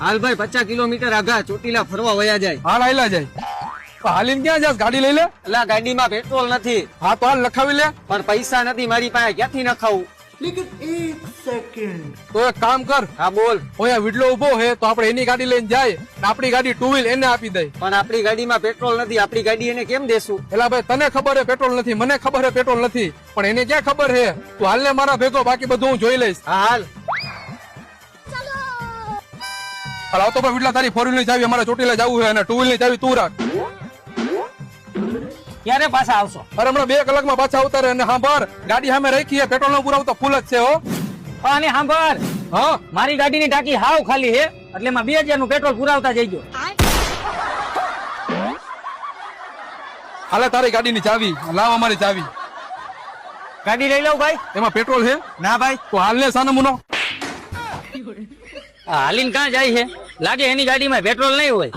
હાલ ભાઈ 50 કિલોમીટર આગા ચોટીલા ફરવા વયા જાય. હાલ આયલા જાય. હાલીને ક્યાં જાસ? ગાડી લઈ લે. એટલે ગાડીમાં પેટ્રોલ નથી. હા તો હાલ લખાવી લે. પણ પૈસા નથી મારી પાસે, ક્યાંથી નખાવું? તો એક કામ કર. હા બોલ. અહીંયા વિડલો ઉભો હે તો આપણે એની ગાડી લઈને જાય ને આપણી ગાડી ટુ વ્હીલ એને આપી દઈ. પણ આપણી ગાડીમાં પેટ્રોલ નથી, આપણી ગાડી એને કેમ દેશું? એલા ભાઈ તને ખબર હે પેટ્રોલ નથી, મને ખબર હે પેટ્રોલ નથી, પણ એને ક્યાં ખબર હે? તું હાલ ને મારા ભેગો, બાકી બધું હું જોઈ લઈશ. હા હાલ. હાલ આવતો ભાઈ વિડલા, તારી 4 વ્હીલ ની ચાવી અમારે ચોટીલા જવું છે અને 2 વ્હીલ ની ચાવી તું રાખ. ક્યારે પાછા આવશો? અરે હમણાં 2 કલાકમાં પાછા ઉતારે. અને હા બર ગાડી સામે રાખી પેટ્રોલ નો પુરાવો તો ફૂલ જ છે હો. અને સાંભળ, હા મારી ગાડીની ટાંકી હાવ ખાલી હે, એટલે એમાં 2000 નું પેટ્રોલ પુરાવતા જઈજો. હાલે તારી ગાડીની ચાવી લાવ, અમારી ચાવી. ગાડી લઈ લઉં ભાઈ? એમાં પેટ્રોલ છે? ના ભાઈ. તો હાલ ને સાનમુનો. હાલીને ક્યાં જાય છે? લાગે એની ગાડીમાં પેટ્રોલ નહીં હોય.